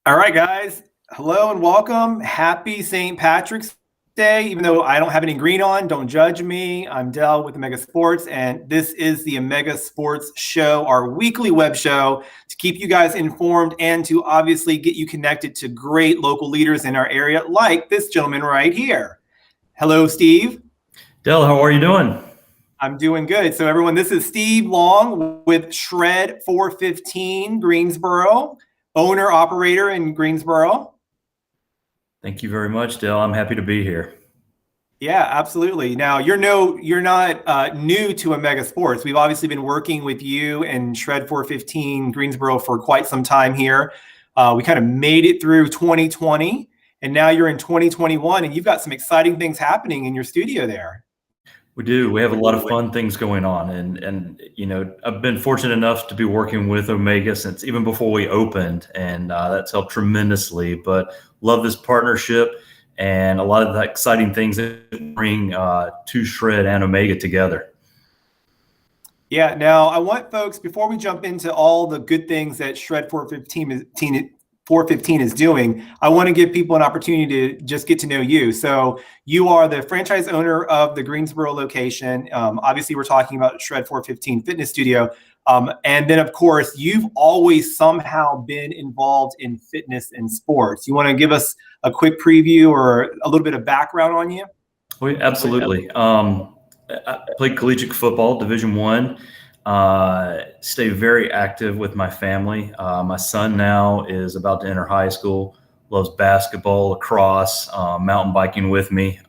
All right, guys. Hello and welcome. Happy St. Patrick's Day. Even though I don't have any green on, don't judge me. I'm Del with Omega Sports, and this is the Omega Sports Show, our weekly web show to keep you guys informed and to obviously get you connected to great local leaders in our area, like this gentleman right here. Hello, Steve. Del, how are you doing? I'm doing good. So everyone, this is Steve Long with Shred415 Greensboro, owner operator in Greensboro. Thank you very much, Del. I'm happy to be here. Yeah, absolutely. Now you're not new to Omega Sports. We've obviously been working with you and Shred415 Greensboro for quite some time here. We kind of made it through 2020, and now you're in 2021, and you've got some exciting things happening in your studio there. We do. We have a lot of fun things going on, and I've been fortunate enough to be working with Omega since even before we opened, and that's helped tremendously. But love this partnership and a lot of the exciting things that bring to Shred and Omega together. Yeah. Now I want folks, before we jump into all the good things that Shred415 is doing, I want to give people an opportunity to just get to know you. So you are the franchise owner of the Greensboro location. Obviously, we're talking about Shred415 Fitness Studio. And then, of course, you've always somehow been involved in fitness and sports. You want to give us a quick preview or a little bit of background on you? Absolutely. I played collegiate football, Division I. Stay very active with my family. My son now is about to enter high school, loves basketball, lacrosse, mountain biking with me,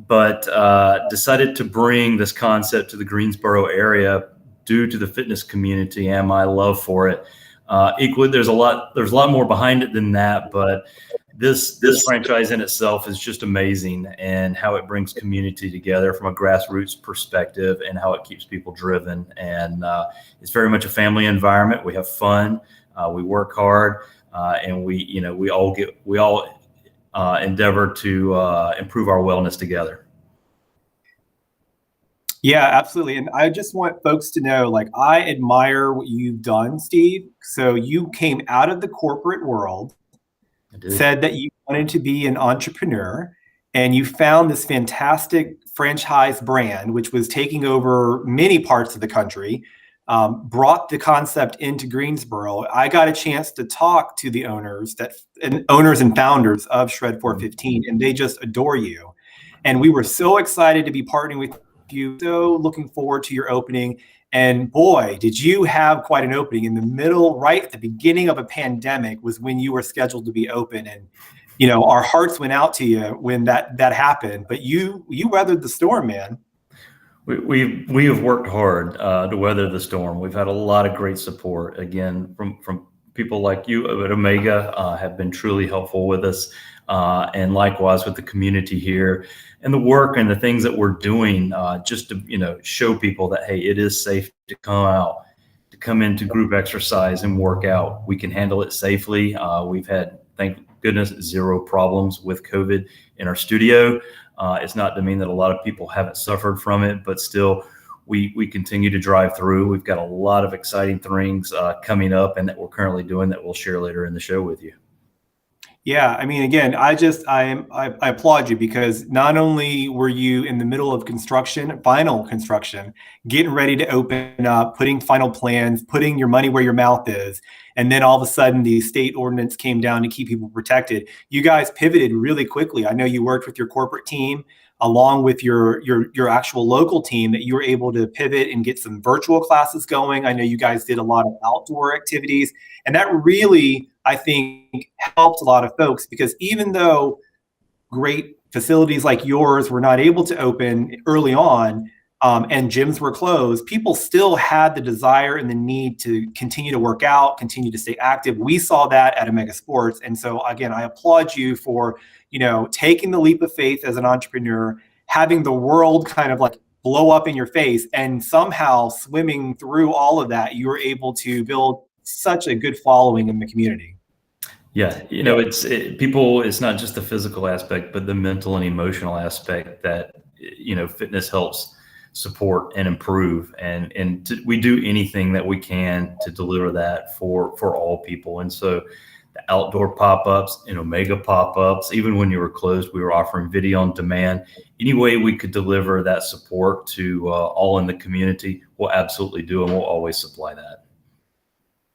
but decided to bring this concept to the Greensboro area due to the fitness community and my love for it. Equally, there's a lot more behind it than that, but this franchise in itself is just amazing, and how it brings community together from a grassroots perspective and how it keeps people driven. And it's very much a family environment. We have fun, we work hard, and we all endeavor to improve our wellness together. Yeah, absolutely. And I just want folks to know, like, I admire what you've done, Steve. So you came out of the corporate world, said that you wanted to be an entrepreneur, and you found this fantastic franchise brand, which was taking over many parts of the country, brought the concept into Greensboro. I got a chance to talk to the owners and founders of Shred415, and they just adore you. And we were so excited to be partnering with you. So looking forward to your opening. And boy, did you have quite an opening in the middle, right at the beginning of a pandemic was when you were scheduled to be open. And, our hearts went out to you when that happened, but you weathered the storm, man. We have worked hard to weather the storm. We've had a lot of great support, again, from people like you at Omega, have been truly helpful with us, and likewise with the community here, and the work and the things that we're doing, just to show people that, hey, it is safe to come into group exercise and work out. We can handle it safely. We've had, thank goodness, zero problems with COVID in our studio. It's not to mean that a lot of people haven't suffered from it, but still, we continue to drive through. We've got a lot of exciting things coming up and that we're currently doing that we'll share later in the show with you. Yeah, I mean, again, I applaud you, because not only were you in the middle of final construction, getting ready to open up, putting final plans, putting your money where your mouth is, and then all of a sudden the state ordinance came down to keep people protected. You guys pivoted really quickly. I know you worked with your corporate team along with your actual local team, that you were able to pivot and get some virtual classes going. I know you guys did a lot of outdoor activities, and that really, I think, helped a lot of folks, because even though great facilities like yours were not able to open early on, and gyms were closed, people still had the desire and the need to continue to work out, continue to stay active. We saw that at Omega Sports. And so again, I applaud you for, taking the leap of faith as an entrepreneur, having the world kind of like blow up in your face, and somehow swimming through all of that, you were able to build such a good following in the community. Yeah, it's not just the physical aspect, but the mental and emotional aspect that, fitness helps support and improve, and we do anything that we can to deliver that for all people. And so the outdoor pop-ups and Omega pop-ups. Even when you were closed, we were offering video on demand. Any way we could deliver that support to all in the community, we'll absolutely do, and we'll always supply that.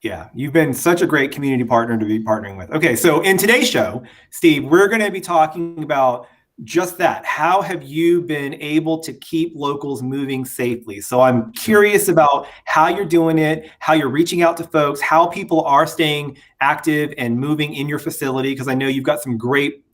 Yeah, you've been such a great community partner to be partnering with. Okay, so in today's show, Steve, we're going to be talking about just that. How have you been able to keep locals moving safely? So I'm curious about how you're doing it, how you're reaching out to folks, how people are staying active and moving in your facility, because I know you've got some great,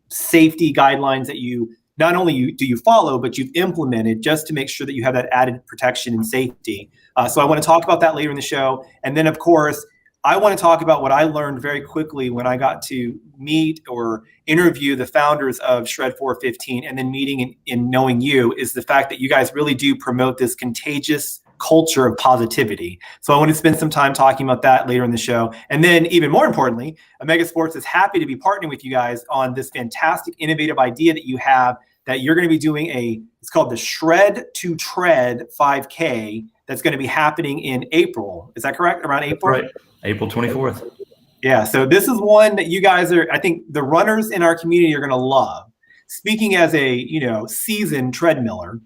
safety guidelines that you not only do you follow, but you've implemented just to make sure that you have that added protection and safety. So I want to talk about that later in the show. And then, of course, I want to talk about what I learned very quickly when I got to meet or interview the founders of Shred415, and then meeting and knowing you, is the fact that you guys really do promote this contagious culture of positivity. So I want to spend some time talking about that later in the show. And then, even more importantly, Omega Sports is happy to be partnering with you guys on this fantastic, innovative idea that you have, that you're going to be doing it's called the Shred415 5K. That's going to be happening in April. Is that correct? Around April? Right. April 24th. Yeah. So this is one that you guys I think the runners in our community are going to love. Speaking as a, seasoned treadmiller,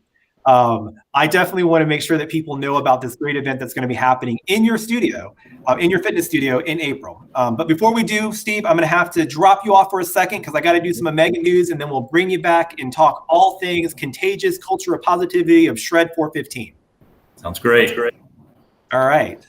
I definitely want to make sure that people know about this great event that's going to be happening in your studio, in your fitness studio in April. But before we do, Steve, I'm going to have to drop you off for a second because I got to do some Omega news, and then we'll bring you back and talk all things contagious culture of positivity of Shred415. Sounds great. All right.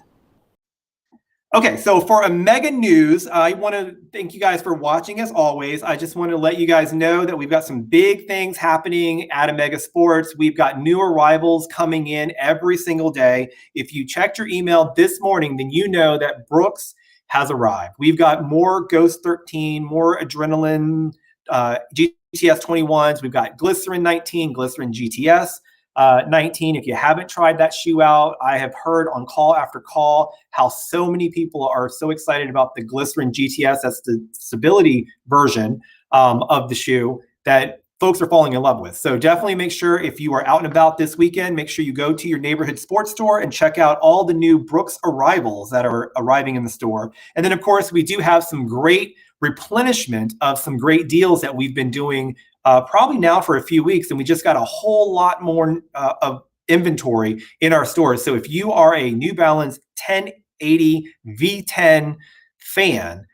Okay, so for Omega News, I want to thank you guys for watching as always. I just want to let you guys know that we've got some big things happening at Omega Sports. We've got new arrivals coming in every single day. If you checked your email this morning, then you know that Brooks has arrived. We've got more Ghost 13, more Adrenaline GTS 21s. We've got Glycerin 19, Glycerin GTS 19. If you haven't tried that shoe out, I have heard on call after call how so many people are so excited about the Glycerin GTS. That's the stability version of the shoe that folks are falling in love with. So definitely make sure, if you are out and about this weekend, make sure you go to your neighborhood sports store and check out all the new Brooks arrivals that are arriving in the store. And then, of course, we do have some great replenishment of some great deals that we've been doing probably now for a few weeks, and we just got a whole lot more of inventory in our stores. So if you are a New Balance 1080 V10 fan,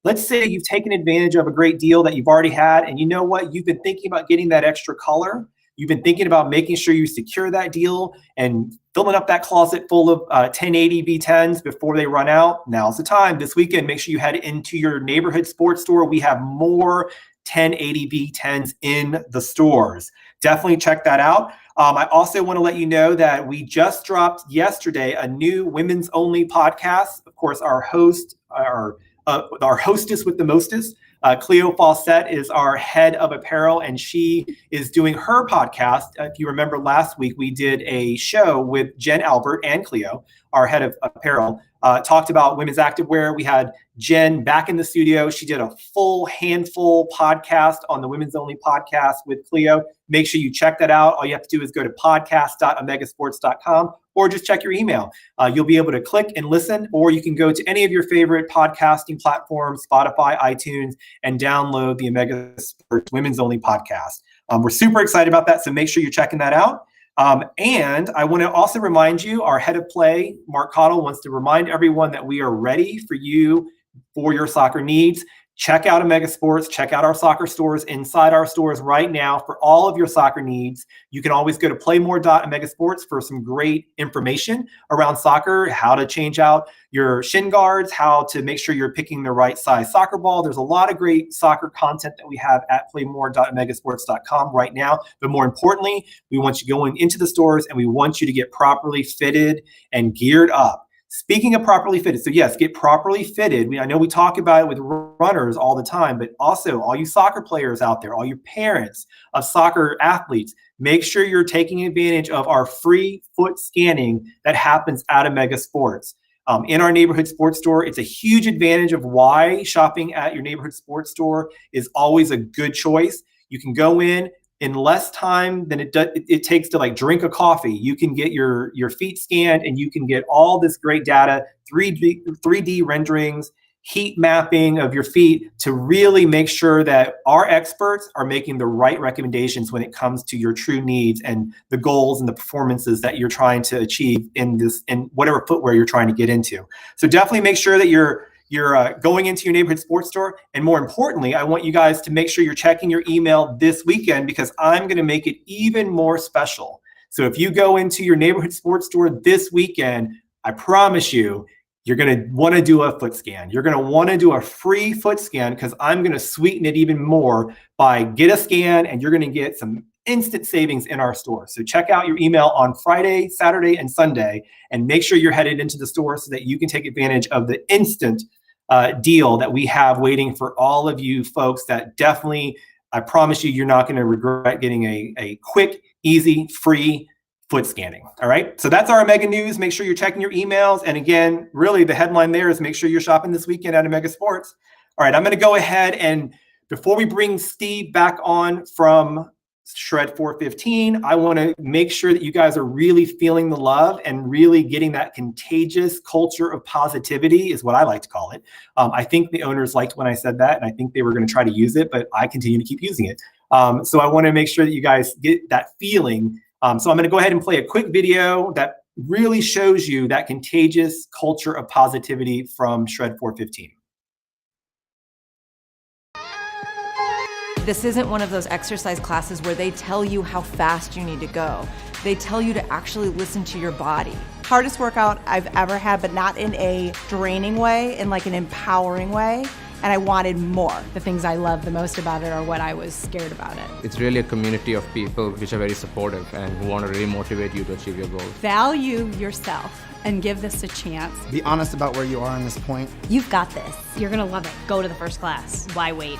let's say you've taken advantage of a great deal that you've already had, and you know what, you've been thinking about getting that extra color. You've been thinking about making sure you secure that deal and filling up that closet full of 1080 V10s before they run out. Now's the time. This weekend, make sure you head into your neighborhood sports store. We have more 1080 V10s in the stores. Definitely check that out. I also want to let you know that we just dropped yesterday a new women's only podcast. Of course, our hostess with the mostest, Cleo Fawcett, is our head of apparel, and she is doing her podcast. If you remember last week, we did a show with Jen Albert and Cleo, our head of apparel, talked about women's activewear. We had Jen back in the studio. She did a full handful podcast on the Women's Only podcast with Cleo. Make sure you check that out. All you have to do is go to podcast.omegasports.com or just check your email. You'll be able to click and listen, or you can go to any of your favorite podcasting platforms, Spotify, iTunes, and download the Omega Sports Women's Only podcast. We're super excited about that, so make sure you're checking that out. And I want to also remind you, our head of play, Mark Cottle, wants to remind everyone that we are ready for you for your soccer needs. Check out Omega Sports. Check out our soccer stores inside our stores right now for all of your soccer needs. You can always go to playmore.omegasports for some great information around soccer, how to change out your shin guards, how to make sure you're picking the right size soccer ball. There's a lot of great soccer content that we have at playmore.omegasports.com right now. But more importantly, we want you going into the stores, and we want you to get properly fitted and geared up. Speaking of properly fitted, so yes, get properly fitted. I know we talk about it with runners all the time, but also all you soccer players out there, all your parents of soccer athletes, make sure you're taking advantage of our free foot scanning that happens at Omega Sports. In our neighborhood sports store, it's a huge advantage of why shopping at your neighborhood sports store is always a good choice. You can go in less time than it takes to like drink a coffee. You can get your feet scanned, and you can get all this great data, 3D renderings, heat mapping of your feet to really make sure that our experts are making the right recommendations when it comes to your true needs and the goals and the performances that you're trying to achieve in whatever footwear you're trying to get into. So definitely make sure that you're going into your neighborhood sports store. And more importantly, I want you guys to make sure you're checking your email this weekend, because I'm going to make it even more special. So if you go into your neighborhood sports store this weekend, I promise you, you're going to want to do a foot scan. You're going to want to do a free foot scan, because I'm going to sweeten it even more by get a scan, and you're going to get some instant savings in our store. So check out your email on Friday, Saturday, and Sunday, and make sure you're headed into the store so that you can take advantage of the instant deal that we have waiting for all of you folks that definitely, I promise you, you're not going to regret getting a quick, easy, free foot scanning. All right. So that's our Omega News. Make sure you're checking your emails. And again, really the headline there is make sure you're shopping this weekend at Omega Sports. All right. I'm going to go ahead, and before we bring Steve back on from Shred415, I want to make sure that you guys are really feeling the love and really getting that contagious culture of positivity, is what I like to call it. I think the owners liked when I said that, and I think they were going to try to use it, but I continue to keep using it. So I want to make sure that you guys get that feeling. So I'm going to go ahead and play a quick video that really shows you that contagious culture of positivity from Shred415. This isn't one of those exercise classes where they tell you how fast you need to go. They tell you to actually listen to your body. Hardest workout I've ever had, but not in a draining way, in like an empowering way. And I wanted more. The things I love the most about it are what I was scared about it. It's really a community of people which are very supportive and who want to really motivate you to achieve your goals. Value yourself and give this a chance. Be honest about where you are on this point. You've got this. You're gonna love it. Go to the first class. Why wait?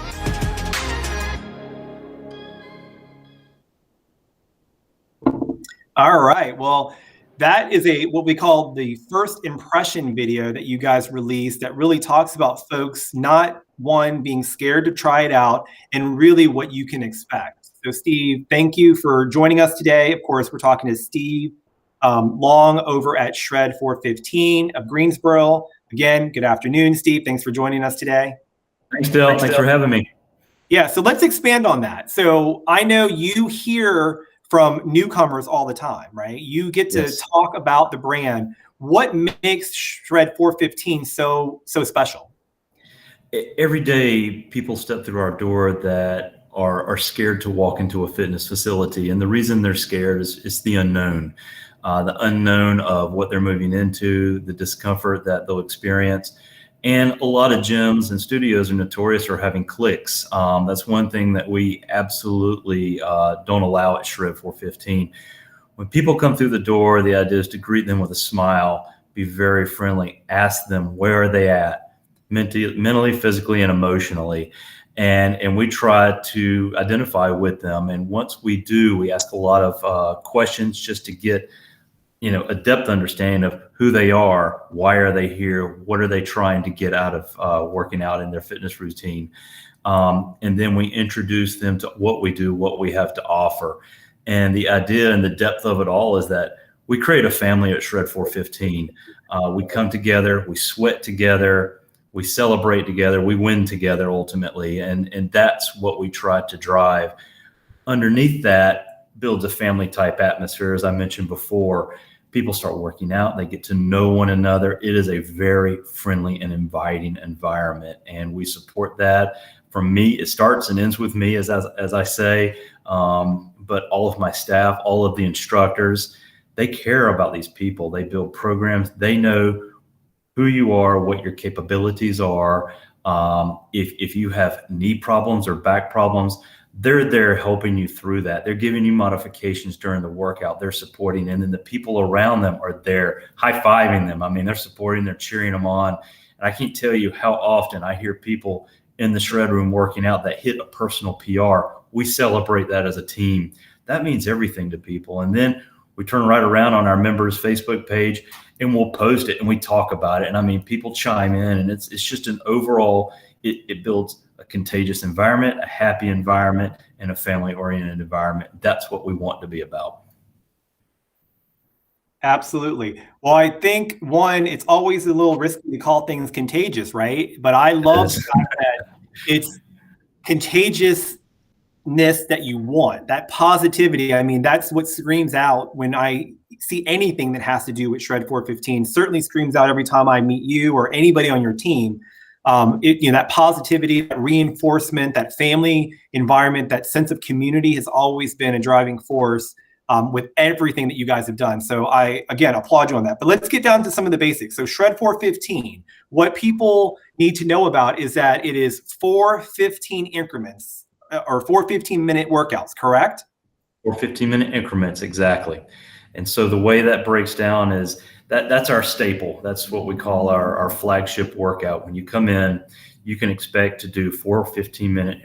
All right. Well, that is what we call the first impression video that you guys released, that really talks about folks not being scared to try it out, and really what you can expect. So Steve, thank you for joining us today. Of course, we're talking to Steve Long over at Shred415 of Greensboro. Again, good afternoon, Steve. Thanks for joining us today. Thanks, Dale. Thanks for having me. Yeah, so let's expand on that. So I know you hear from newcomers all the time, right? You get to talk about the brand. What makes Shred415 so special? Every day, people step through our door that are scared to walk into a fitness facility. And the reason they're scared is the unknown of what they're moving into, the discomfort that they'll experience. And a lot of gyms and studios are notorious for having cliques. That's one thing that we absolutely don't allow at Shred415. When people come through the door, the idea is to greet them with a smile, be very friendly, ask them where are they at, mentally, physically, and emotionally. And we try to identify with them. And once we do, we ask a lot of questions just to get a depth understanding of who they are, why are they here, what are they trying to get out of working out in their fitness routine. And then we introduce them to what we do, what we have to offer. And the idea and the depth of it all is that we create a family at Shred415. We come together, we sweat together, we celebrate together, we win together ultimately. And that's what we try to drive. Underneath that builds a family type atmosphere. As I mentioned before, people start working out, they get to know one another. It is a very friendly and inviting environment, and we support that. For me, it starts and ends with me, as I say, but all of my staff, all of the instructors, they care about these people. They build programs. They know who you are, what your capabilities are. If you have knee problems or back problems, they're there helping you through that. They're giving you modifications during the workout. They're supporting, and then the people around them are there high-fiving them. I mean, they're supporting, they're cheering them on. And I can't tell you how often I hear people in the shred room working out that hit a personal PR. We celebrate that as a team. That means everything to people. And then we turn right around on our members' Facebook page and we'll post it and we talk about it. And I mean, people chime in, and it's just an overall, it builds a contagious environment, a happy environment, and a family-oriented environment. That's what we want to be about. Absolutely. Well, I think one, it's always a little risky to call things contagious, right? But I love the fact that it's contagiousness that you want, that positivity. I mean, that's what screams out when I see anything that has to do with Shred 415. Certainly screams out every time I meet you or anybody on your team. That positivity, that reinforcement, that family environment, that sense of community has always been a driving force with everything that you guys have done. So I, again, applaud you on that. But let's get down to some of the basics. So Shred 415, what people need to know about is that it is 4 15 increments or 4 15-minute workouts, correct? Or 15-minute increments, exactly. And so the way that breaks down is that's our staple. That's what we call our flagship workout. When you come in, you can expect to do 4 15-minute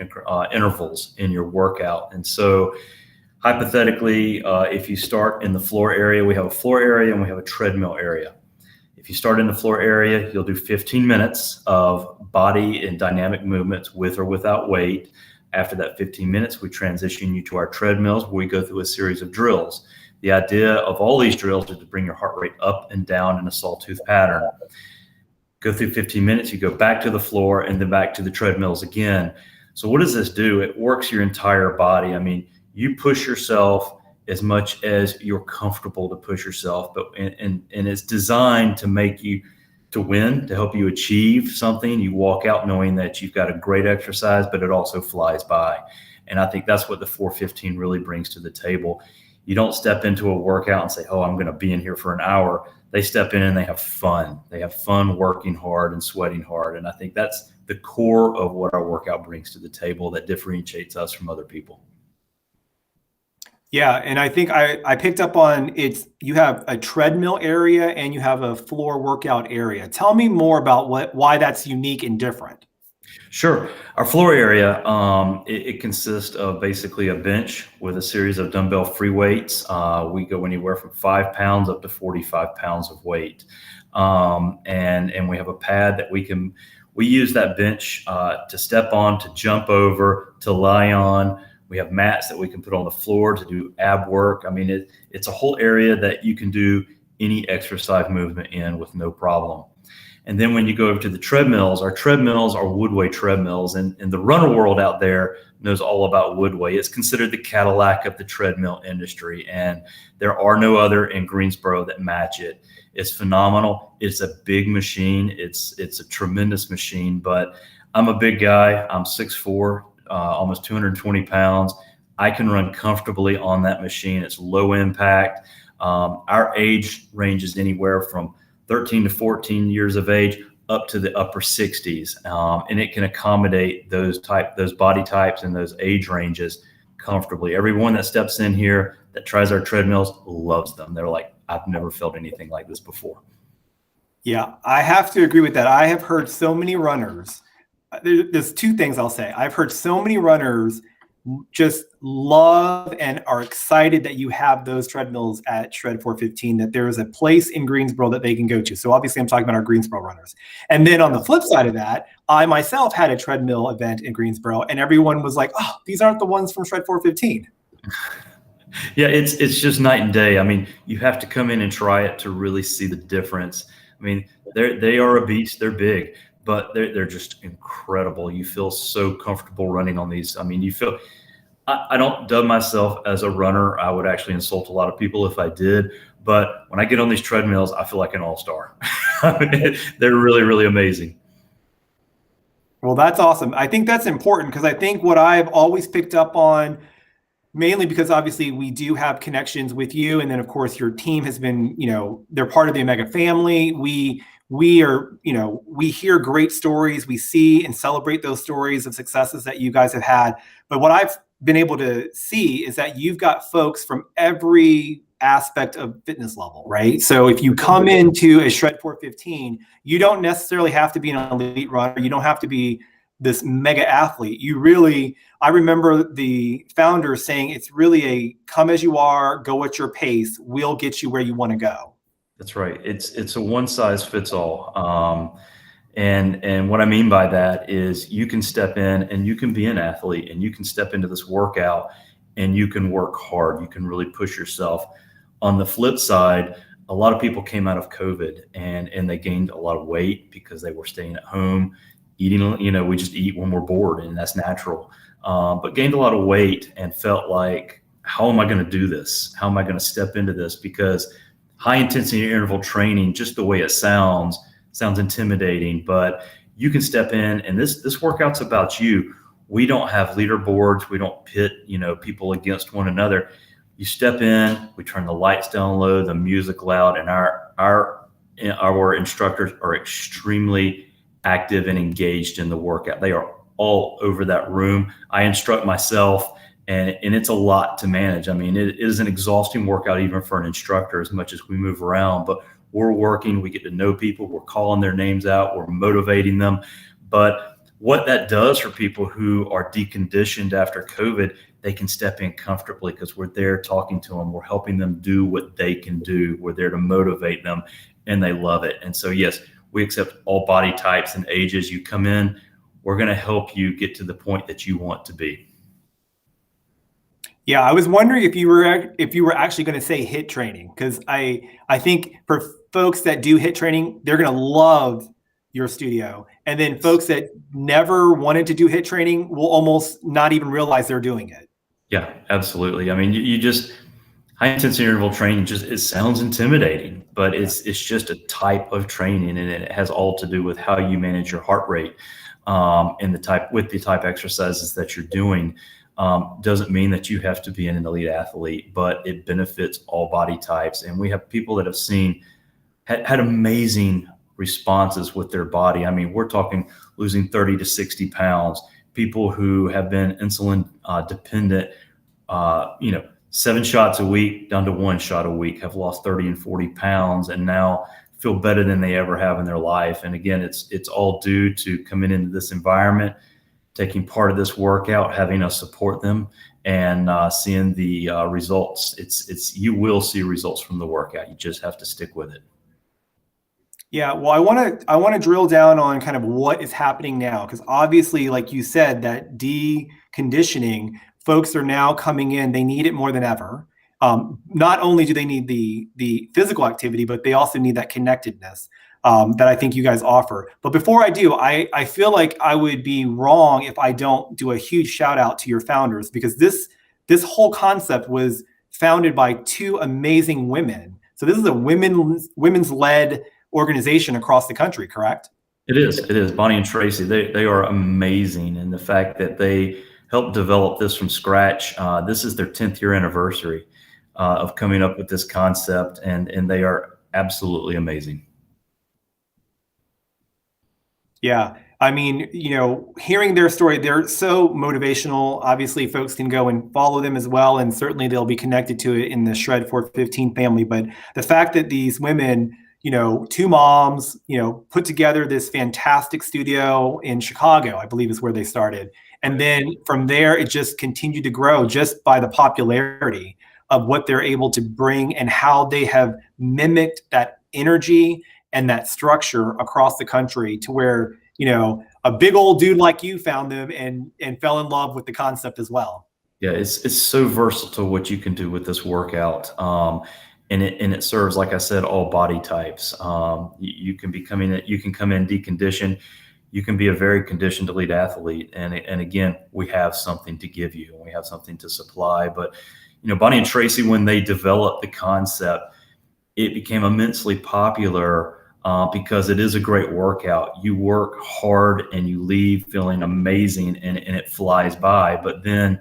intervals in your workout. And so hypothetically, if you start in the floor area, we have a floor area and we have a treadmill area. If you start in the floor area, you'll do 15 minutes of body and dynamic movements with or without weight. After that 15 minutes, we transition you to our treadmills where we go through a series of drills. The idea of all these drills is to bring your heart rate up and down in a sawtooth pattern. Go through 15 minutes, you go back to the floor and then back to the treadmills again. So what does this do? It works your entire body. I mean, you push yourself as much as you're comfortable to push yourself, but and it's designed to make you to win, to help you achieve something. You walk out knowing that you've got a great exercise, but it also flies by. And I think that's what the 415 really brings to the table. You don't step into a workout and say, oh, I'm going to be in here for an hour. They step in and they have fun. They have fun working hard and sweating hard. And I think that's the core of what our workout brings to the table that differentiates us from other people. Yeah, and I think I picked up on you have a treadmill area and you have a floor workout area. Tell me more about why that's unique and different. Sure. Our floor area, it consists of basically a bench with a series of dumbbell free weights. We go anywhere from 5 pounds up to 45 pounds of weight. And we have a pad that we use that bench to step on, to jump over, to lie on. We have mats that we can put on the floor to do ab work. I mean, it's a whole area that you can do any exercise movement in with no problem. And then when you go over to the treadmills, our treadmills are Woodway treadmills. And the runner world out there knows all about Woodway. It's considered the Cadillac of the treadmill industry. And there are no other in Greensboro that match it. It's phenomenal. It's a big machine. It's a tremendous machine. But I'm a big guy. I'm 6'4". Almost 220 pounds. I can run comfortably on that machine. It's low impact. Our age ranges anywhere from 13 to 14 years of age up to the upper 60s. And it can accommodate those body types and those age ranges comfortably. Everyone that steps in here that tries our treadmills loves them. They're like, I've never felt anything like this before. Yeah, I have to agree with that. I have heard so many runners. There's two things I'll say. I've heard so many runners just love and are excited that you have those treadmills at Shred 415, that there is a place in Greensboro that they can go to. So obviously I'm talking about our Greensboro runners. And then on the flip side of that, I myself had a treadmill event in Greensboro and everyone was like, oh, these aren't the ones from Shred 415. Yeah, it's just night and day. I mean, you have to come in and try it to really see the difference. I mean, they are a beast. They're big, but they're just incredible. You feel so comfortable running on these. I mean, you feel, I don't dub myself as a runner. I would actually insult a lot of people if I did. But when I get on these treadmills, I feel like an all-star. I mean, they're really, really amazing. Well, that's awesome. I think that's important because I think what I've always picked up on, mainly because obviously we do have connections with you. And then of course your team has been, they're part of the Omega family. We are, we hear great stories. We see and celebrate those stories of successes that you guys have had. But what I've been able to see is that you've got folks from every aspect of fitness level, right? So if you come into a Shred 415, you don't necessarily have to be an elite runner. You don't have to be this mega athlete. I remember the founder saying it's really a come as you are, go at your pace. We'll get you where you want to go. That's right. It's a one size fits all. And what I mean by that is you can step in and you can be an athlete and you can step into this workout and you can work hard. You can really push yourself. On the flip side, a lot of people came out of COVID and they gained a lot of weight because they were staying at home, eating, we just eat when we're bored, and that's natural. But gained a lot of weight and felt like, how am I going to do this? How am I going to step into this? Because high intensity interval training, just the way it sounds intimidating, but you can step in, and this workout's about you. We don't have leaderboards. We don't pit, people against one another. You step in, we turn the lights down low, the music loud, and our instructors are extremely active and engaged in the workout. They are all over that room. I instruct myself, and it's a lot to manage. I mean, it is an exhausting workout even for an instructor, as much as we move around, but we're working, we get to know people, we're calling their names out, we're motivating them. But what that does for people who are deconditioned after COVID, they can step in comfortably because we're there talking to them. We're helping them do what they can do. We're there to motivate them, and they love it. And so, yes, we accept all body types and ages. You come in, we're going to help you get to the point that you want to be. Yeah, I was wondering if you were actually going to say HIIT training, because I think for folks that do HIIT training, they're going to love your studio. And then folks that never wanted to do HIIT training will almost not even realize they're doing it. Yeah, absolutely. I mean, you just, high intensity interval training, it sounds intimidating, but it's just a type of training, and it has all to do with how you manage your heart rate, and the type exercises that you're doing. Doesn't mean that you have to be an elite athlete, but it benefits all body types. And we have people that have had amazing responses with their body. I mean, we're talking losing 30 to 60 pounds, people who have been insulin dependent, 7 shots a week down to 1 shot a week, have lost 30 and 40 pounds and now feel better than they ever have in their life. And again, it's all due to coming into this environment, taking part of this workout, having us support them, and seeing the results. You will see results from the workout. You just have to stick with it. Yeah, well, I want to drill down on kind of what is happening now, because obviously, like you said, that deconditioning, folks are now coming in. They need it more than ever. Not only do they need the physical activity, but they also need that connectedness that I think you guys offer. But before I do, I feel like I would be wrong if I don't do a huge shout out to your founders, because this whole concept was founded by 2 amazing women. So this is a women's led organization across the country, correct? It is. Bonnie and Tracy, they are amazing. And the fact that they helped develop this from scratch, this is their 10th year anniversary of coming up with this concept, and they are absolutely amazing. Yeah. I mean, hearing their story, they're so motivational. Obviously, folks can go and follow them as well, and certainly they'll be connected to it in the Shred415 family. But the fact that these women, 2 moms, put together this fantastic studio in Chicago, I believe is where they started. And then from there, it just continued to grow just by the popularity of what they're able to bring and how they have mimicked that energy and that structure across the country to where, a big old dude like you found them and fell in love with the concept as well. Yeah, it's so versatile what you can do with this workout. And it serves, like I said, all body types. You can come in deconditioned. You can be a very conditioned elite athlete. And again, we have something to give you, and we have something to supply. But, Bonnie and Tracy, when they developed the concept, it became immensely popular because it is a great workout. You work hard and you leave feeling amazing, and it flies by. But then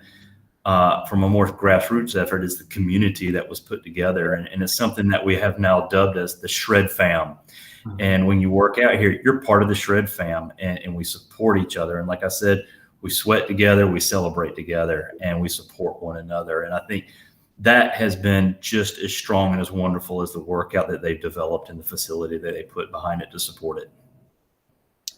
from a more grassroots effort is the community that was put together. And it's something that we have now dubbed as the Shred Fam. Mm-hmm. And when you work out here, you're part of the Shred Fam, and we support each other. And like I said, we sweat together, we celebrate together, and we support one another. And I think that has been just as strong and as wonderful as the workout that they've developed in the facility that they put behind it to support it.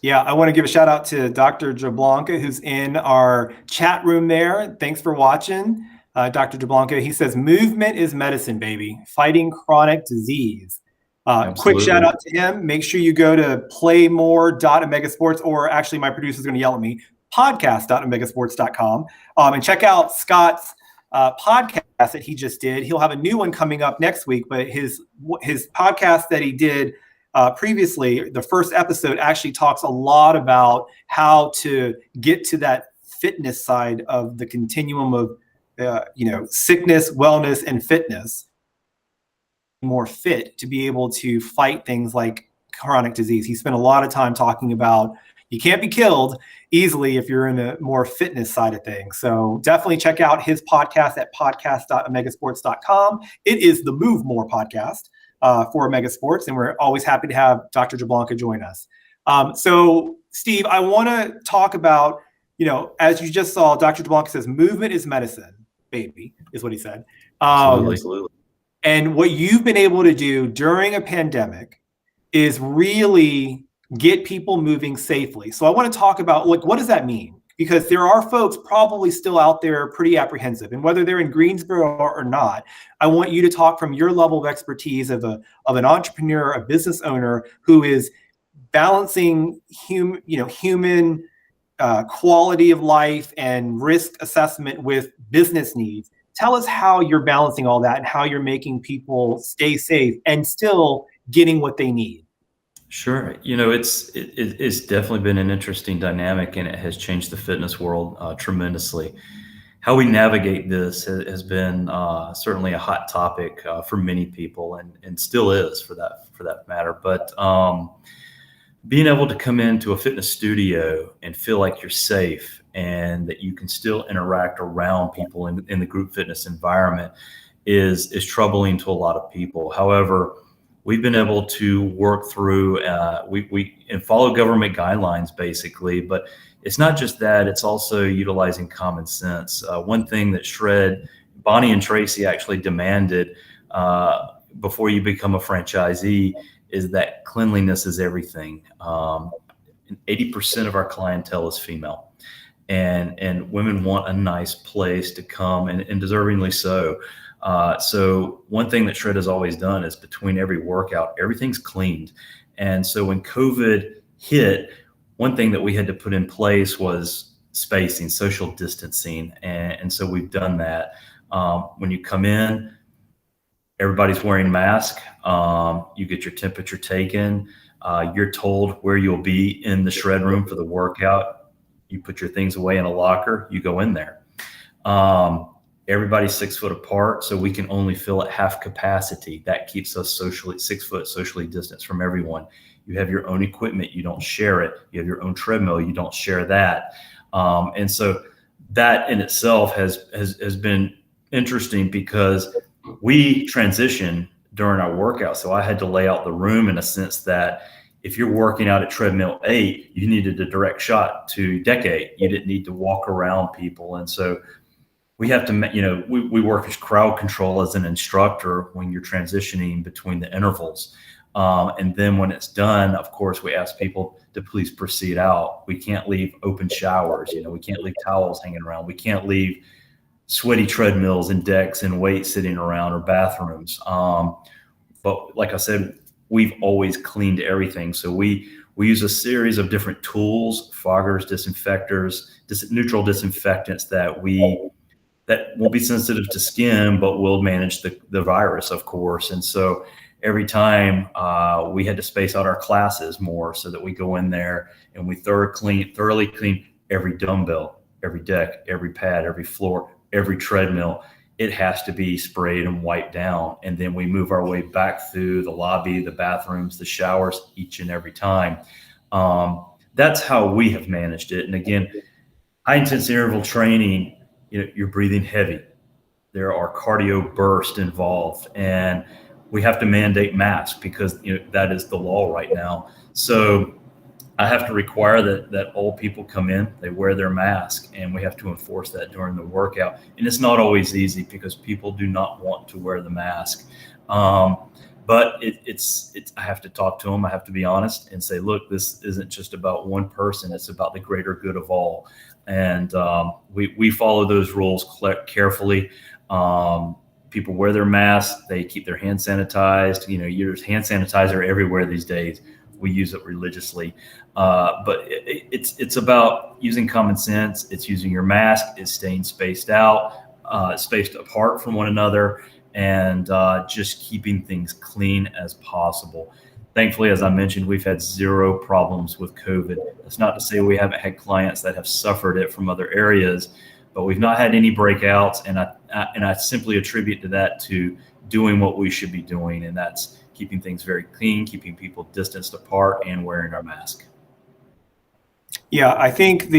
Yeah, I want to give a shout out to Dr. Jablanca, who's in our chat room there. Thanks for watching, Dr. Jablanca. He says, movement is medicine, baby, fighting chronic disease. Quick shout out to him. Make sure you go to playmore.omegasports, or actually my producer's going to yell at me, podcast.omegasports.com, and check out Scott's podcast that he just did. He'll have a new one coming up next week, but his podcast that he did previously, the first episode actually talks a lot about how to get to that fitness side of the continuum of sickness, wellness, and fitness. More fit to be able to fight things like chronic disease. He spent a lot of time talking about you can't be killed easily if you're in the more fitness side of things. So definitely check out his podcast at podcast.omegasports.com. It is the Move More podcast for Omega Sports, and we're always happy to have Dr. Jablonka join us. So Steve, I want to talk about, as you just saw, Dr. Jablonka says movement is medicine, baby, is what he said. Absolutely. And what you've been able to do during a pandemic is really get people moving safely. So I want to talk about, what does that mean? Because there are folks probably still out there pretty apprehensive, and whether they're in Greensboro or not, I want you to talk from your level of expertise of an entrepreneur, a business owner who is balancing human quality of life and risk assessment with business needs. Tell us how you're balancing all that and how you're making people stay safe and still getting what they need. Sure. It's definitely been an interesting dynamic, and it has changed the fitness world tremendously. How we navigate this has been certainly a hot topic for many people, and still is for that matter. But being able to come into a fitness studio and feel like you're safe and that you can still interact around people in the group fitness environment is troubling to a lot of people. However, we've been able to work through, and follow government guidelines basically, but it's not just that, it's also utilizing common sense. One thing that Bonnie and Tracy actually demanded before you become a franchisee is that cleanliness is everything. 80% of our clientele is female, and women want a nice place to come, and deservingly so. So one thing that Shred has always done is between every workout, everything's cleaned. And so when COVID hit, one thing that we had to put in place was spacing, social distancing. And so we've done that. When you come in, everybody's wearing masks. You get your temperature taken. You're told where you'll be in the Shred room for the workout. You put your things away in a locker, you go in there. Everybody's 6 foot apart, so we can only fill at half capacity. That keeps us 6 foot socially distanced from everyone. You have your own equipment, you don't share it. You have your own treadmill, you don't share that. And so that in itself has been interesting, because we transition during our workout. So I had to lay out the room in a sense that if you're working out at treadmill 8, you needed a direct shot to deck 8. You didn't need to walk around people. And so we have to, we work as crowd control as an instructor when you're transitioning between the intervals. And then when it's done, of course, we ask people to please proceed out. We can't leave open showers. We can't leave towels hanging around. We can't leave sweaty treadmills and decks and weights sitting around, or bathrooms. But like I said, we've always cleaned everything. So we use a series of different tools, foggers, disinfectors, neutral disinfectants that won't be sensitive to skin, but will manage the virus, of course. And so every time we had to space out our classes more, so that we go in there and we thoroughly clean every dumbbell, every deck, every pad, every floor, every treadmill. It has to be sprayed and wiped down. And then we move our way back through the lobby, the bathrooms, the showers each and every time. That's how we have managed it. And again, high intensity interval training, you're breathing heavy. There are cardio bursts involved, and we have to mandate masks because that is the law right now. So I have to require that all people come in, they wear their mask, and we have to enforce that during the workout. And it's not always easy because people do not want to wear the mask. But I have to talk to them. I have to be honest and say, look, this isn't just about one person. It's about the greater good of all. And we follow those rules carefully. People wear their masks. They keep their hands sanitized. There's hand sanitizer everywhere these days. We use it religiously. But it's about using common sense. It's using your mask. It's staying spaced out. spaced apart from one another, and just keeping things clean as possible. Thankfully, as I mentioned, we've had zero problems with COVID. That's not to say we haven't had clients that have suffered it from other areas, but we've not had any breakouts, and I simply attribute to that to doing what we should be doing, and that's keeping things very clean, keeping people distanced apart, and wearing our mask. Yeah, I think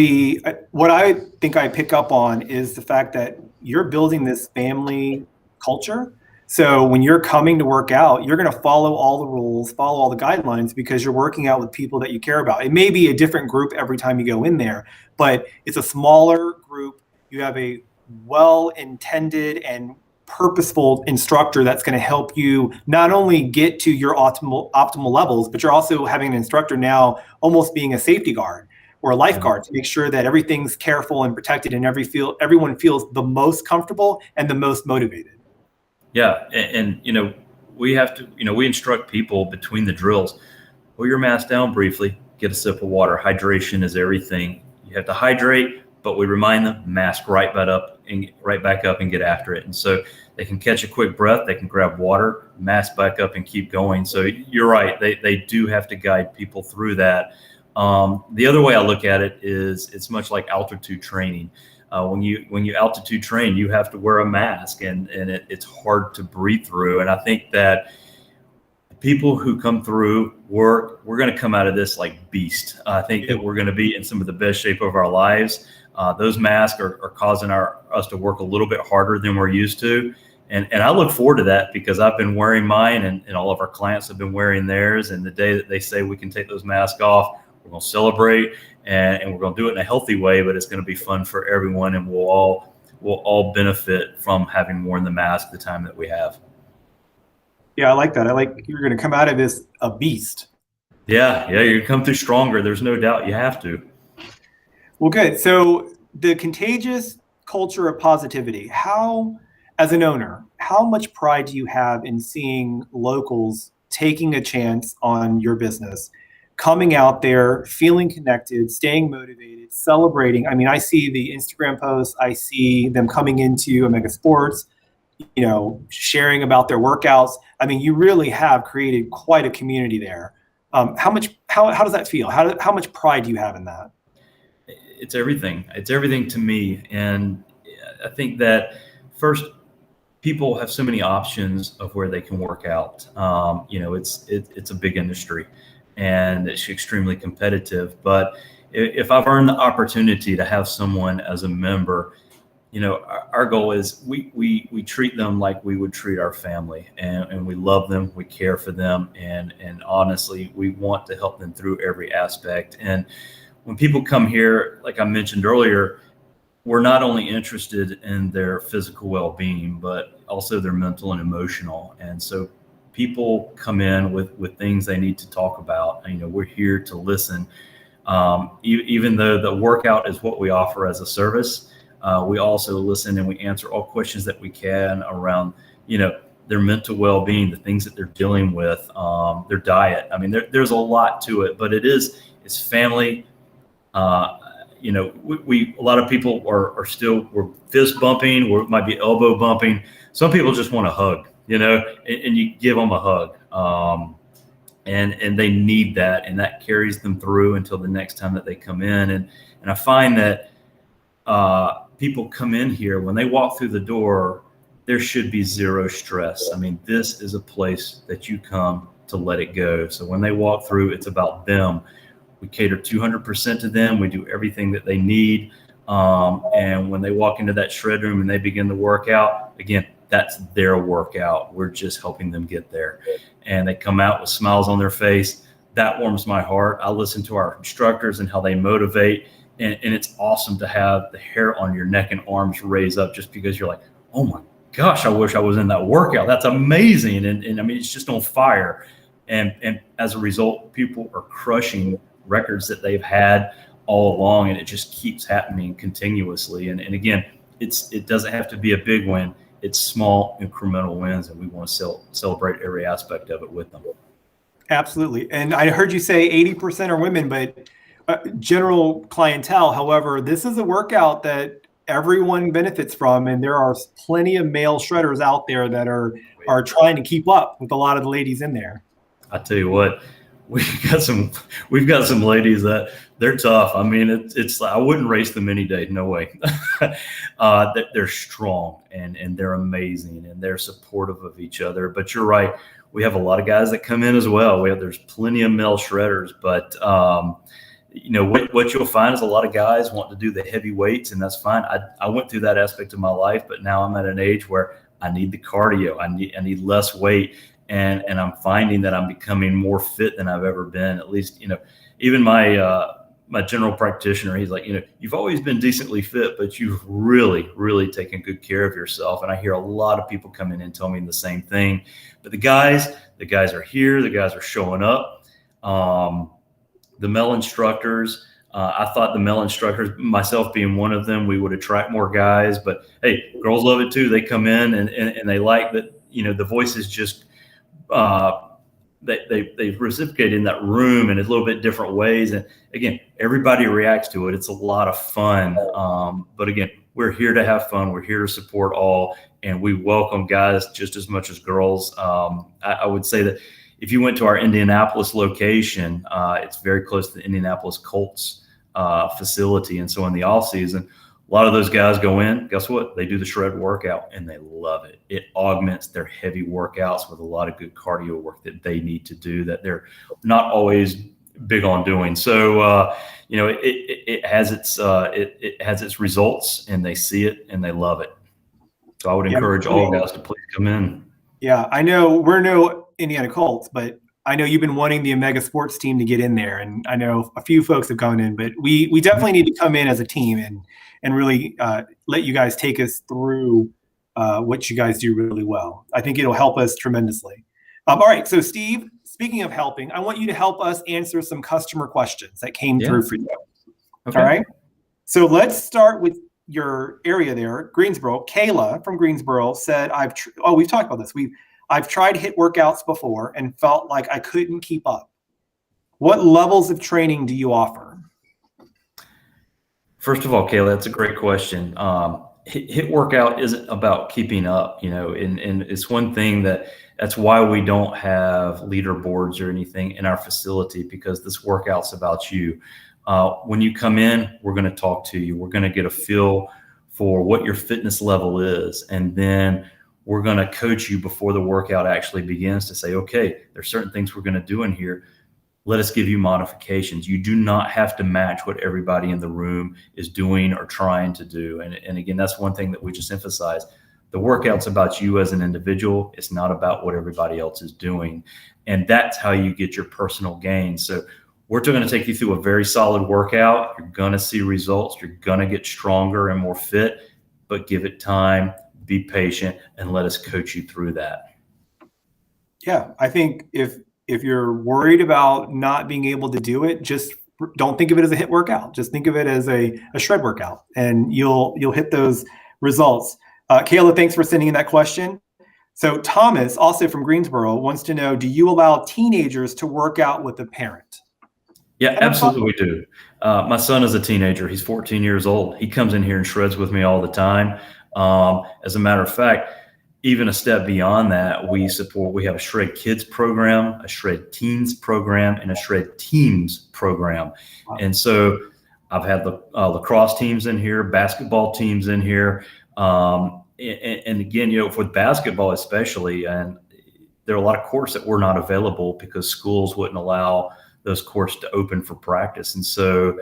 what I think I pick up on is the fact that you're building this family culture. So when you're coming to work out, you're going to follow all the rules, follow all the guidelines, because you're working out with people that you care about. It may be a different group every time you go in there, but it's a smaller group. You have a well-intended and purposeful instructor that's going to help you not only get to your optimal levels, but you're also having an instructor now almost being a safety guard or a lifeguard to make sure that everything's careful and protected and everyone feels the most comfortable and the most motivated. Yeah, and we have to, we instruct people between the drills. Pull your mask down briefly, get a sip of water. Hydration is everything. You have to hydrate, but we remind them, mask right back up and get after it. And so they can catch a quick breath, they can grab water, mask back up and keep going. So you're right, they do have to guide people through that. The other way I look at it is it's much like altitude training. When you altitude train, you have to wear a mask, and it's hard to breathe through. And I think that people who come through we're going to come out of this like beast. I think that we're going to be in some of the best shape of our lives. Those masks are causing us to work a little bit harder than we're used to. And I look forward to that, because I've been wearing mine, and all of our clients have been wearing theirs. And the day that they say we can take those masks off, we're going to celebrate, and we're going to do it in a healthy way, but it's going to be fun for everyone, and we'll all benefit from having worn the mask the time that we have. Yeah, I like that. I like you're going to come out of this a beast. Yeah, you're going to come through stronger. There's no doubt you have to. Well, good. So the contagious culture of positivity, as an owner, how much pride do you have in seeing locals taking a chance on your business, coming out there, feeling connected, staying motivated, celebrating? I mean, I see the Instagram posts, I see them coming into Omega Sports, sharing about their workouts. I mean, you really have created quite a community there. How does that feel? How much pride do you have in that? It's everything. It's everything to me. And I think that first, people have so many options of where they can work out. It's a big industry, and it's extremely competitive. But if I've earned the opportunity to have someone as a member, our goal is we treat them like we would treat our family, and we love them, we care for them, and honestly, we want to help them through every aspect. And when people come here, like I mentioned earlier, we're not only interested in their physical well-being, but also their mental and emotional. And so people come in with things they need to talk about. We're here to listen. Even though the workout is what we offer as a service, we also listen, and we answer all questions that we can around, their mental well-being, the things that they're dealing with, their diet. I mean, there's a lot to it, but it's family. A lot of people we're fist bumping, or it might be elbow bumping. Some people just want a hug, and you give them a hug. And they need that, and that carries them through until the next time that they come in. And I find that people come in here, when they walk through the door, there should be zero stress. I mean, this is a place that you come to let it go. So when they walk through, it's about them. We cater 200% to them. We do everything that they need. And when they walk into that shred room and they begin the workout, again, that's their workout. We're just helping them get there. And they come out with smiles on their face. That warms my heart. I listen to our instructors and how they motivate. And it's awesome to have the hair on your neck and arms raise up, just because you're like, oh my gosh, I wish I was in that workout. That's amazing. And I mean, it's just on fire. And as a result, people are crushing records that they've had all along, and it just keeps happening continuously. And again, it doesn't have to be a big win. It's small incremental wins, and we want to celebrate every aspect of it with them. Absolutely. And I heard you say 80% are women, but general clientele. However, this is a workout that everyone benefits from, and there are plenty of male shredders out there that are trying to keep up with a lot of the ladies in there. I tell you what, we've got some ladies that they're tough. I mean, it's I wouldn't race them any day, no way. They're strong and they're amazing and they're supportive of each other. But you're right, we have a lot of guys that come in as well. There's plenty of male shredders, but you know what you'll find is a lot of guys want to do the heavy weights, and that's fine. I went through that aspect of my life, but now I'm at an age where I need the cardio. I need less weight. And I'm finding that I'm becoming more fit than I've ever been. At least, you know, even my general practitioner, he's like, you know, you've always been decently fit, but you've really, really taken good care of yourself. And I hear a lot of people come in and tell me the same thing. But the guys are here. The guys are showing up. The male instructors, I thought the male instructors, myself being one of them, we would attract more guys. But hey, girls love it too. They come in and they like that, you know, the voices just they reciprocate in that room in a little bit different ways. And again, everybody reacts to it. It's a lot of fun. But again, we're here to have fun. We're here to support all, and we welcome guys just as much as girls. I would say that if you went to our Indianapolis location, it's very close to the Indianapolis Colts facility. And so in the off season, a lot of those guys go in, guess what? They do the shred workout and they love it. It augments their heavy workouts with a lot of good cardio work that they need to do that they're not always big on doing. So, you know, it has its results, and they see it and they love it. So I would encourage all guys to please come in. Yeah, I know we're no Indiana Colts, but I know you've been wanting the Omega Sports team to get in there, and I know a few folks have gone in, but we definitely need to come in as a team and really let you guys take us through what you guys do really well. I think it'll help us tremendously. All right, so Steve, speaking of helping, I want you to help us answer some customer questions that came through for you. Okay. All right, so let's start with your area there, Greensboro. Kayla from Greensboro said, we've talked about this. I've tried HIIT workouts before and felt like I couldn't keep up. What levels of training do you offer? First of all, Calia, that's a great question. HIIT workout isn't about keeping up, you know, and it's one thing that's why we don't have leaderboards or anything in our facility, because this workout's about you. When you come in, we're going to talk to you. We're going to get a feel for what your fitness level is, and then we're going to coach you before the workout actually begins to say, okay, there's certain things we're going to do in here. Let us give you modifications. You do not have to match what everybody in the room is doing or trying to do. And again, that's one thing that we just emphasize. The workout's about you as an individual. It's not about what everybody else is doing. And that's how you get your personal gain. So we're going to take you through a very solid workout. You're going to see results. You're going to get stronger and more fit, but give it time, be patient, and let us coach you through that. Yeah, I think if you're worried about not being able to do it, just don't think of it as a HIIT workout. Just think of it as a shred workout, and you'll hit those results. Kayla, thanks for sending in that question. So Thomas, also from Greensboro, wants to know, do you allow teenagers to work out with a parent? Yeah, absolutely we do. My son is a teenager. He's 14 years old. He comes in here and shreds with me all the time. As a matter of fact, even a step beyond that, we have a Shred Kids program, a Shred Teens program, and a Shred Teams program. Wow. And so I've had the lacrosse teams in here, basketball teams in here. And again, you know, for basketball especially, and there are a lot of courts that were not available because schools wouldn't allow those courts to open for practice. And so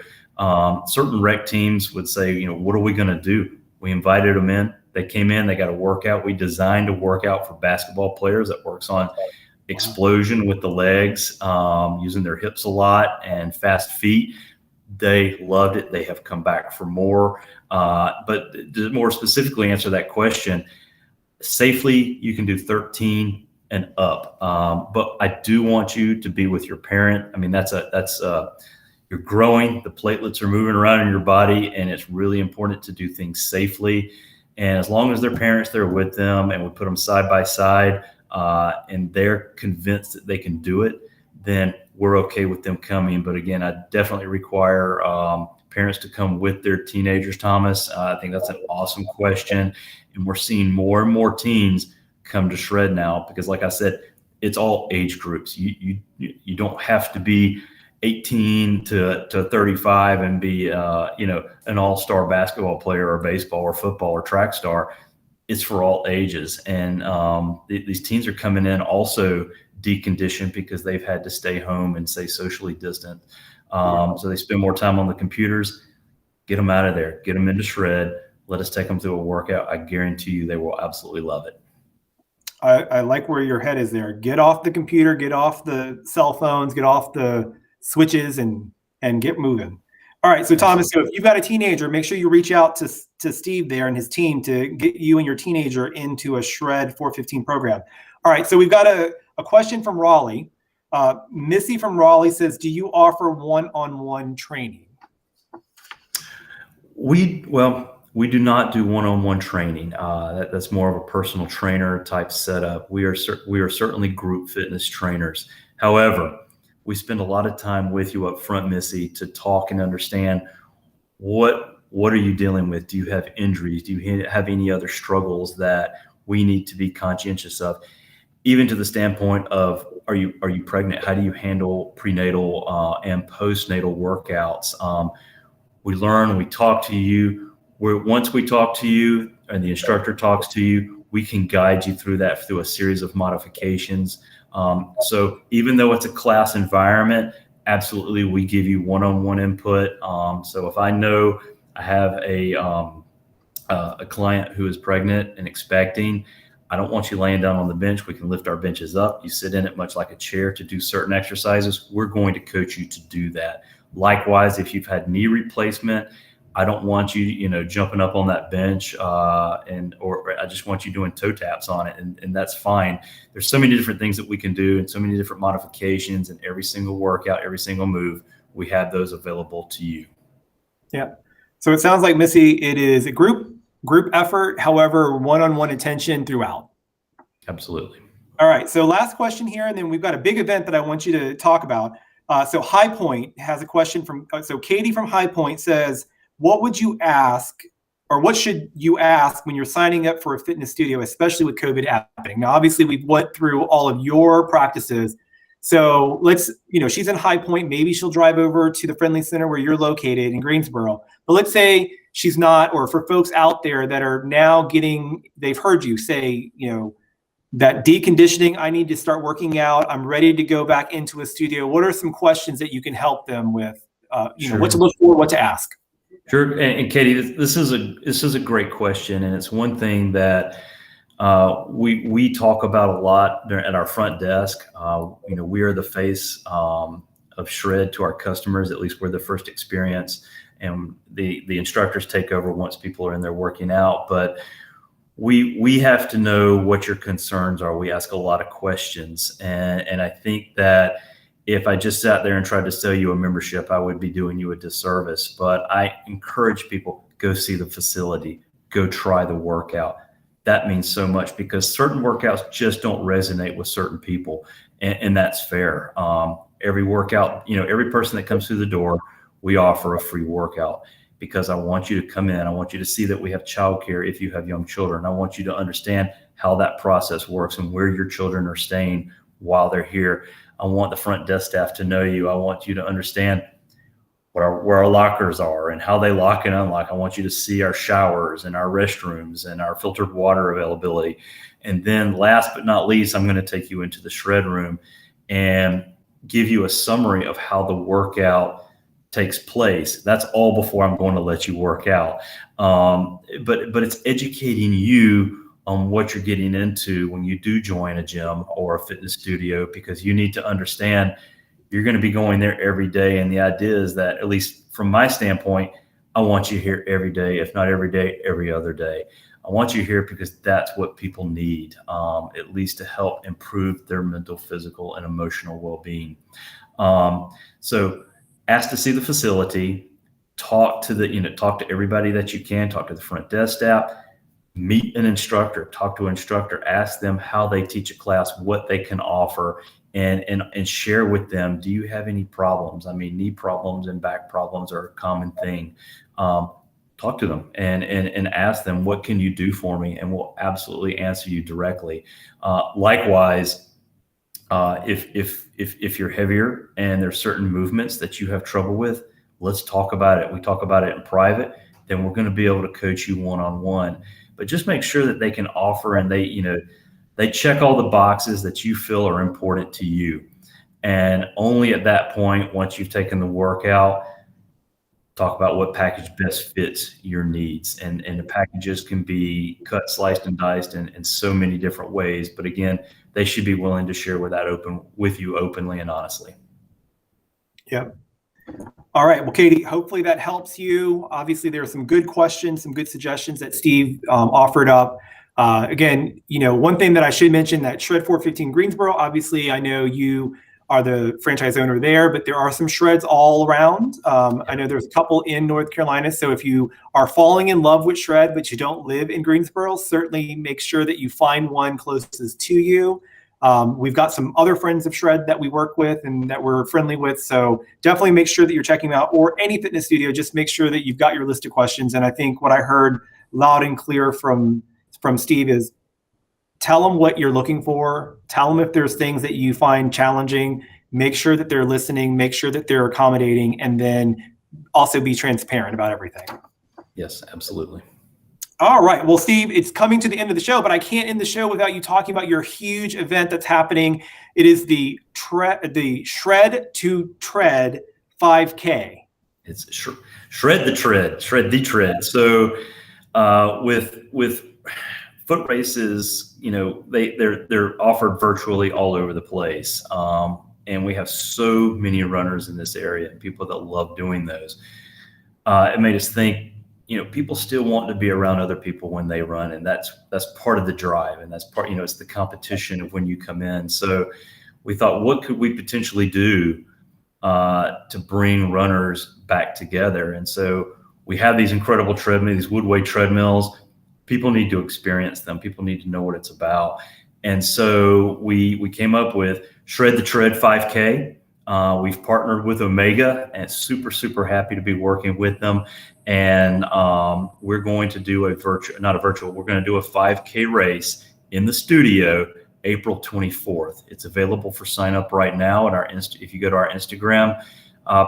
certain rec teams would say, you know, what are we going to do? We invited them in. They came in, they got a workout. We designed a workout for basketball players that works on explosion with the legs, using their hips a lot and fast feet. They loved it. They have come back for more. But to more specifically answer that question, safely, you can do 13 and up. But I do want you to be with your parent. I mean, you're growing, the platelets are moving around in your body, and it's really important to do things safely. And as long as their parents, they're with them, and we put them side by side, and they're convinced that they can do it, then we're okay with them coming. But again, I definitely require parents to come with their teenagers, Thomas? I think that's an awesome question. And we're seeing more and more teens come to Shred now because, like I said, it's all age groups. You don't have to be 18 to 35 and be, an all-star basketball player or baseball or football or track star. It's for all ages. And these teens are coming in also deconditioned because they've had to stay home and stay socially distant. So they spend more time on the computers. Get them out of there. Get them into Shred. Let us take them through a workout. I guarantee you they will absolutely love it. I like where your head is there. Get off the computer, get off the cell phones, get off the switches and get moving. All right. So Thomas, so if you've got a teenager, make sure you reach out to Steve there and his team to get you and your teenager into a Shred415 program. All right. So we've got a question from Raleigh. Missy from Raleigh says, do you offer one-on-one training? We do not do one-on-one training. That's more of a personal trainer type setup. We are certainly group fitness trainers. However, we spend a lot of time with you up front, Missy, to talk and understand what are you dealing with? Do you have injuries? Do you have any other struggles that we need to be conscientious of? Even to the standpoint of, are you pregnant? How do you handle prenatal and postnatal workouts? We learn, we talk to you. Once we talk to you and the instructor talks to you, we can guide you through that through a series of modifications. So even though it's a class environment, absolutely, we give you one-on-one input. So if I know I have a client who is pregnant and expecting, I don't want you laying down on the bench. We can lift our benches up. You sit in it much like a chair to do certain exercises. We're going to coach you to do that. Likewise, if you've had knee replacement, I don't want you, jumping up on that bench or I just want you doing toe taps on it. And that's fine. There's so many different things that we can do and so many different modifications, and every single workout, every single move, we have those available to you. Yeah. So it sounds like, Missy, it is a group effort, however, one-on-one attention throughout. Absolutely. All right. So last question here, and then we've got a big event that I want you to talk about. So High Point has a question so Katie from High Point says, what would you ask, or what should you ask when you're signing up for a fitness studio, especially with COVID happening? Now, obviously, we went through all of your practices. So she's in High Point. Maybe she'll drive over to the Friendly Center where you're located in Greensboro. But let's say she's not, or for folks out there that are now they've heard you say, that deconditioning, I need to start working out. I'm ready to go back into a studio. What are some questions that you can help them with? Sure. What to look for, what to ask? Sure. And Katie, this is a great question. And it's one thing that we talk about a lot at our front desk. We are the face of Shred to our customers. At least we're the first experience, and the instructors take over once people are in there working out. But we have to know what your concerns are. We ask a lot of questions. And I think that if I just sat there and tried to sell you a membership, I would be doing you a disservice. But I encourage people, go see the facility, go try the workout. That means so much because certain workouts just don't resonate with certain people. And that's fair. Every workout, every person that comes through the door, we offer a free workout because I want you to come in. I want you to see that we have childcare if you have young children. I want you to understand how that process works and where your children are staying while they're here. I want the front desk staff to know you. I want you to understand where our lockers are and how they lock and unlock. I want you to see our showers and our restrooms and our filtered water availability. And then last but not least, I'm going to take you into the Shred room and give you a summary of how the workout takes place. That's all before I'm going to let you work out. But it's educating you on what you're getting into when you do join a gym or a fitness studio, because you need to understand you're going to be going there every day. And the idea is that, at least from my standpoint, I want you here every day, if not every day, every other day. I want you here because that's what people need, at least to help improve their mental, physical, and emotional well-being. So ask to see the facility, talk to everybody that you can, talk to the front desk staff, meet an instructor, talk to an instructor, ask them how they teach a class, what they can offer. and share with them, do you have any problems? I mean, knee problems and back problems are a common thing. Talk to them and ask them, what can you do for me? And we'll absolutely answer you directly. Likewise, if you're heavier and there's certain movements that you have trouble with, let's talk about it. We talk about it in private, then we're going to be able to coach you one-on-one. But just make sure that they can offer, and they check all the boxes that you feel are important to you. And only at that point, once you've taken the workout, talk about what package best fits your needs. And the packages can be cut, sliced, and diced in so many different ways. But again, they should be willing to share with you openly and honestly. Yep. All right. Well, Katie, hopefully that helps you. Obviously, there are some good questions, some good suggestions that Steve offered up. Again, one thing that I should mention, that Shred415 Greensboro, obviously, I know you are the franchise owner there, but there are some shreds all around. I know there's a couple in North Carolina. So if you are falling in love with shred, but you don't live in Greensboro, certainly make sure that you find one closest to you. We've got some other friends of Shred that we work with and that we're friendly with. So definitely make sure that you're checking them out, or any fitness studio. Just make sure that you've got your list of questions. And I think what I heard loud and clear from Steve is, tell them what you're looking for. Tell them if there's things that you find challenging. Make sure that they're listening. Make sure that they're accommodating, and then also be transparent about everything. Yes, absolutely. All right. Well, Steve, it's coming to the end of the show, but I can't end the show without you talking about your huge event that's happening. It is the Shred to Tread 5K. It's Shred the Tread. So with foot races, they're offered virtually all over the place. And we have so many runners in this area and people that love doing those. It made us think, people still want to be around other people when they run. And that's part of the drive. And that's part, it's the competition of when you come in. So we thought, what could we potentially do to bring runners back together? And so we have these incredible treadmills, these Woodway treadmills. People need to experience them. People need to know what it's about. And so we came up with Shred the Tread 5K. We've partnered with Omega, and super, super happy to be working with them. And we're going to do we're going to do a 5K race in the studio April 24th. It's available for sign up right now if you go to our Instagram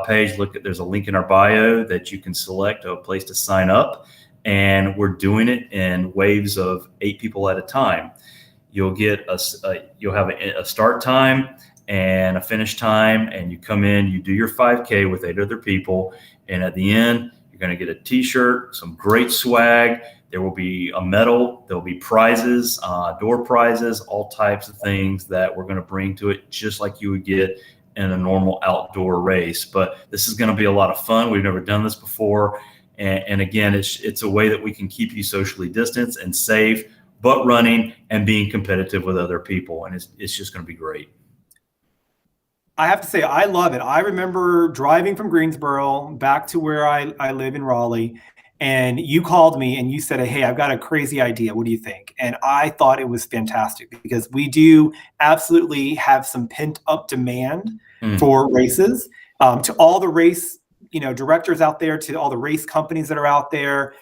page, there's a link in our bio that you can select a place to sign up. And we're doing it in waves of 8 people at a time. You'll get you'll have a start time and a finish time, and you come in, you do your 5K with 8 other people. And at the end, you're going to get a t-shirt, some great swag. There will be a medal. There'll be prizes, door prizes, all types of things that we're going to bring to it, just like you would get in a normal outdoor race. But this is going to be a lot of fun. We've never done this before. And again, it's a way that we can keep you socially distanced and safe, but running and being competitive with other people. And it's just going to be great. I have to say, I love it. I remember driving from Greensboro back to where I live in Raleigh, and you called me and you said, hey, I've got a crazy idea. What do you think? And I thought it was fantastic, because we do absolutely have some pent up demand for races. To all the race directors out there, to all the race companies that are out there,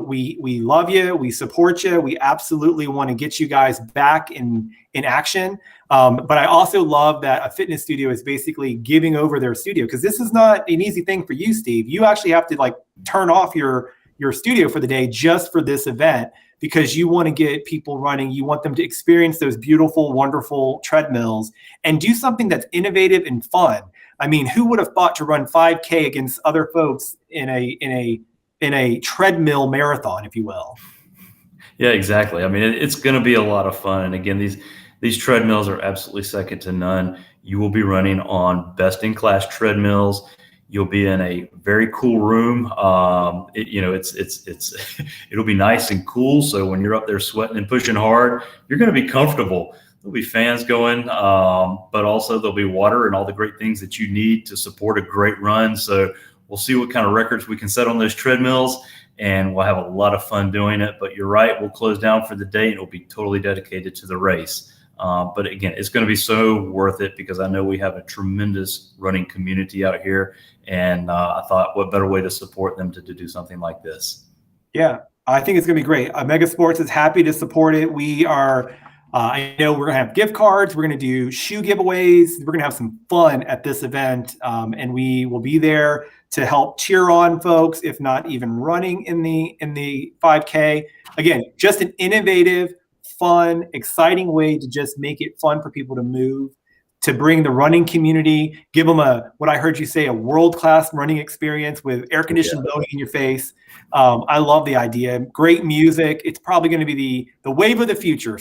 we love you, we support you, we absolutely want to get you guys back in action. But I also love that a fitness studio is basically giving over their studio, because this is not an easy thing for you, Steve. You actually have to turn off your studio for the day just for this event, because you want to get people running. You want them to experience those beautiful, wonderful treadmills and do something that's innovative and fun. I mean, who would have thought to run 5K against other folks in a treadmill marathon, if you will? Yeah, exactly. I mean, it's going to be a lot of fun. And again, these treadmills are absolutely second to none. You will be running on best-in-class treadmills. You'll be in a very cool room. It'll be nice and cool. So when you're up there sweating and pushing hard, you're going to be comfortable. There'll be fans going, but also there'll be water and all the great things that you need to support a great run. So we'll see what kind of records we can set on those treadmills, and we'll have a lot of fun doing it. But you're right, we'll close down for the day, and it'll be totally dedicated to the race. But again, it's going to be so worth it because I know we have a tremendous running community out here. And I thought, what better way to support them to do something like this? Yeah, I think it's going to be great. Mega Sports is happy to support it. We are, I know we're going to have gift cards. We're going to do shoe giveaways. We're going to have some fun at this event. And we will be there to help cheer on folks, if not even running in the 5K. Again, just an innovative, fun, exciting way to just make it fun for people to move, to bring the running community, give them what I heard you say, a world-class running experience with air-conditioned blowing in your face. I love the idea. Great music. It's probably going to be the wave of the future,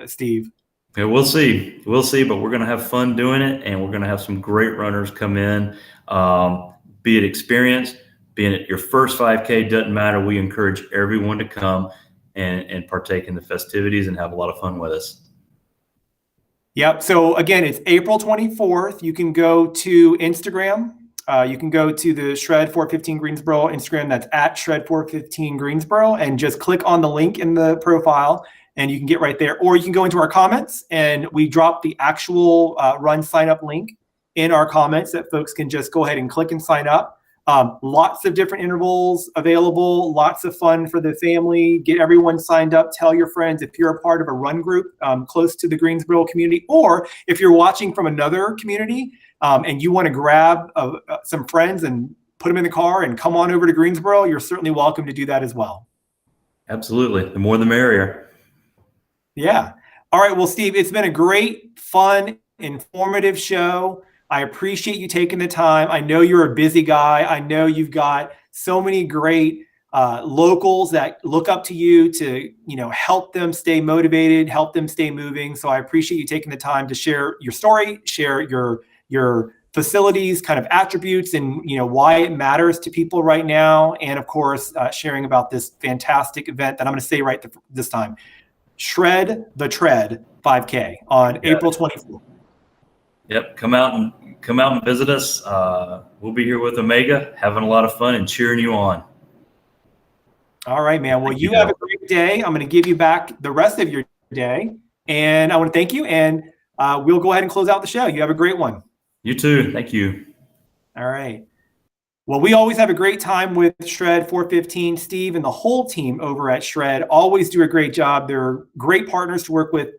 Steve. Yeah, we'll see. We'll see, but we're going to have fun doing it, and we're going to have some great runners come in, be it experience, being it your first 5K, doesn't matter. We encourage everyone to come and partake in the festivities and have a lot of fun with us. Yep. So again, it's April 24th. You can go to Instagram. You can go to the Shred415 Greensboro Instagram. That's at Shred415 Greensboro, and just click on the link in the profile and you can get right there. Or you can go into our comments and we drop the actual run sign up link in our comments that folks can just go ahead and click and sign up. Lots of different intervals available, lots of fun for the family. Get everyone signed up. Tell your friends if you're a part of a run group close to the Greensboro community, or if you're watching from another community and you want to grab some friends and put them in the car and come on over to Greensboro, you're certainly welcome to do that as well. Absolutely. The more the merrier. Yeah. All right. Well, Steve, it's been a great, fun, informative show. I appreciate you taking the time. I know you're a busy guy. I know you've got so many great locals that look up to you to, help them stay motivated, help them stay moving. So I appreciate you taking the time to share your story, share your facilities, kind of attributes, and why it matters to people right now. And of course, sharing about this fantastic event that I'm going to say right this time, Shred the Tread 5K on April 24th. Yep, come out and visit us. We'll be here with Omega, having a lot of fun and cheering you on. All right, man. Well, you have a great day. I'm going to give you back the rest of your day, and I want to thank you. And we'll go ahead and close out the show. You have a great one. You too. Thank you. All right. Well, we always have a great time with Shred415. Steve and the whole team over at Shred always do a great job. They're great partners to work with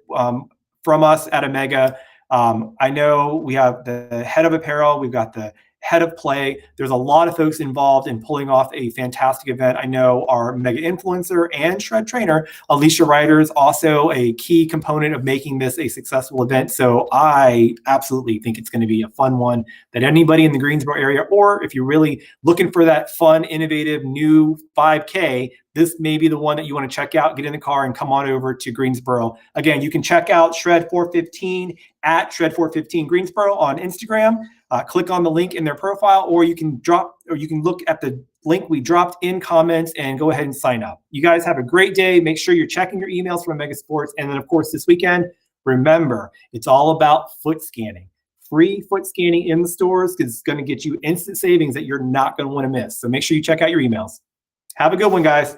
from us at Omega. I know we have the head of apparel, we've got the head of play. There's a lot of folks involved in pulling off a fantastic event. I know our mega influencer and Shred trainer, Alicia Ryder, is also a key component of making this a successful event. So I absolutely think it's going to be a fun one that anybody in the Greensboro area, or if you're really looking for that fun, innovative, new 5K, this may be the one that you want to check out. Get in the car and come on over to Greensboro. Again, you can check out Shred415 at Shred415 Greensboro on Instagram. Click on the link in their profile, or you can look at the link we dropped in comments and go ahead and sign up. You guys have a great day. Make sure you're checking your emails from Mega Sports. And then, of course, this weekend, remember, it's all about foot scanning. Free foot scanning in the stores, because it's going to get you instant savings that you're not going to want to miss. So make sure you check out your emails. Have a good one, guys.